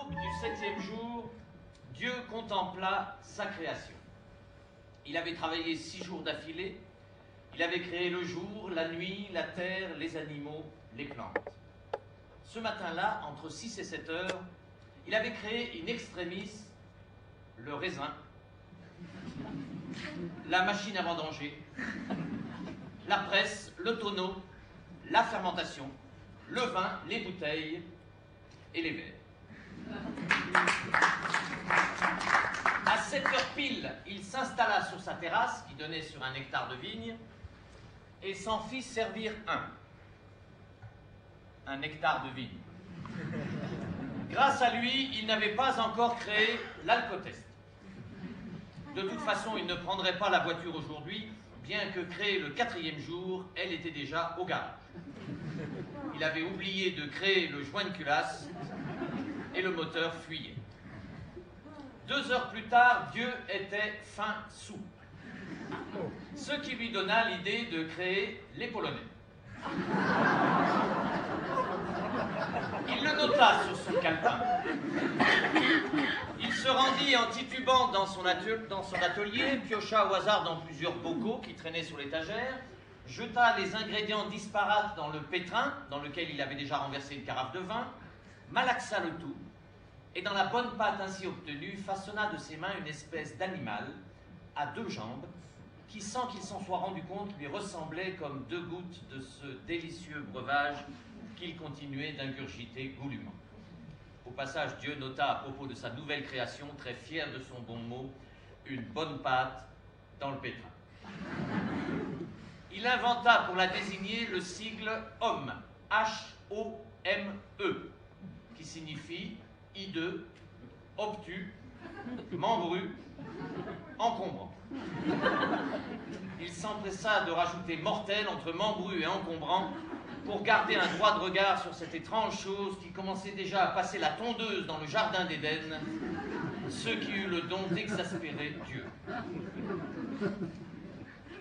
l'aube du 7e jour, Dieu contempla sa création. Il avait travaillé 6 jours d'affilée. Il avait créé le jour, la nuit, la terre, les animaux, les plantes. Ce matin-là, entre 6 et 7 heures, il avait créé in extremis le raisin, la machine à vendanger, la presse, le tonneau, la fermentation, le vin, les bouteilles et les verres. À 7 heures pile, il s'installa sur sa terrasse qui donnait sur un hectare de vigne et s'en fit servir un hectare de vigne. Grâce à lui, il n'avait pas encore créé l'alcotest. De toute façon, il ne prendrait pas la voiture aujourd'hui, bien que créée le 4e jour, elle était déjà au garage. Il avait oublié de créer le joint de culasse et le moteur fuyait. 2 heures plus tard, Dieu était fin sous. Ce qui lui donna l'idée de créer les Polonais. Il le nota sur son calepin. Il se rendit en titubant dans son atelier, piocha au hasard dans plusieurs bocaux qui traînaient sur l'étagère, jeta les ingrédients disparates dans le pétrin, dans lequel il avait déjà renversé une carafe de vin, malaxa le tout, et dans la bonne pâte ainsi obtenue, façonna de ses mains une espèce d'animal à 2 jambes, qui, sans qu'il s'en soit rendu compte, lui ressemblait comme 2 gouttes de ce délicieux breuvage qu'il continuait d'ingurgiter goulûment. Au passage, Dieu nota à propos de sa nouvelle création, très fier de son bon mot, une bonne pâte dans le pétrin. Il inventa pour la désigner le sigle homme, H-O-M-E, qui signifie hideux, obtus, membru, encombrant. Il s'empressa de rajouter mortel entre membru et encombrant pour garder un droit de regard sur cette étrange chose qui commençait déjà à passer la tondeuse dans le jardin d'Éden, ce qui eut le don d'exaspérer Dieu.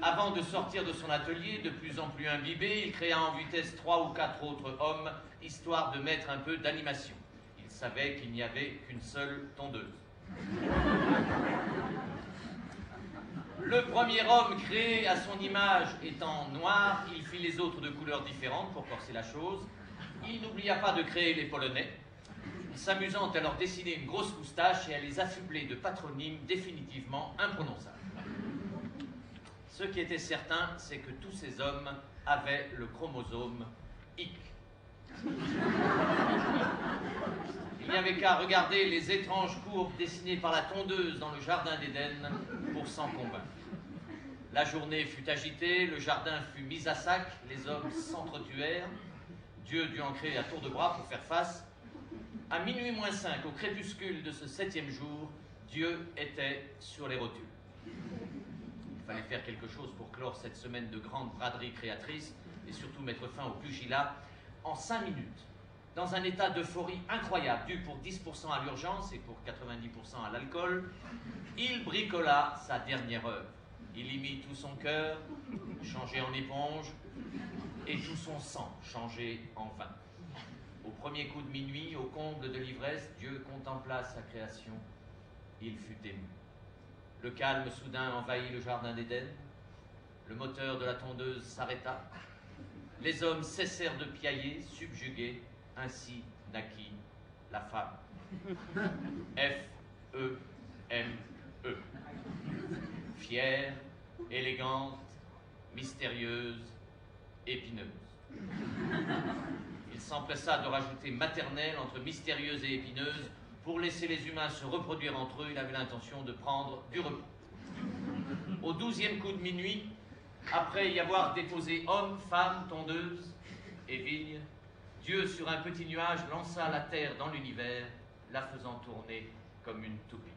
Avant de sortir de son atelier, de plus en plus imbibé, il créa en vitesse 3 ou 4 autres hommes, histoire de mettre un peu d'animation. Il savait qu'il n'y avait qu'une seule tondeuse. Le premier homme créé à son image étant noir, il fit les autres de couleurs différentes pour corser la chose. Il n'oublia pas de créer les Polonais, s'amusant à leur dessiner une grosse moustache et à les affubler de patronymes définitivement imprononçables. Ce qui était certain, c'est que tous ces hommes avaient le chromosome X. Il n'y avait qu'à regarder les étranges courbes dessinées par la tondeuse dans le jardin d'Éden pour s'en convaincre. La journée fut agitée, le jardin fut mis à sac, les hommes s'entretuèrent. Dieu dut en créer à tour de bras pour faire face. À minuit moins 5, au crépuscule de ce 7e jour, Dieu était sur les rotules. Il fallait faire quelque chose pour clore cette semaine de grande braderie créatrice et surtout mettre fin au pugilat en 5 minutes. Dans un état d'euphorie incroyable, dû pour 10% à l'urgence et pour 90% à l'alcool, il bricola sa dernière œuvre. Il y mit tout son cœur, changé en éponge, et tout son sang, changé en vin. Au premier coup de minuit, au comble de l'ivresse, Dieu contempla sa création. Il fut ému. Le calme soudain envahit le jardin d'Éden. Le moteur de la tondeuse s'arrêta. Les hommes cessèrent de piailler, subjugués. Ainsi naquit la femme. F-E-M-E. Fière, élégante, mystérieuse, épineuse. Il s'empressa de rajouter maternelle entre mystérieuse et épineuse. Pour laisser les humains se reproduire entre eux, il avait l'intention de prendre du repos. Au 12e coup de minuit, après y avoir déposé hommes, femmes, tondeuses et vignes, Dieu, sur un petit nuage, lança la terre dans l'univers, la faisant tourner comme une toupie.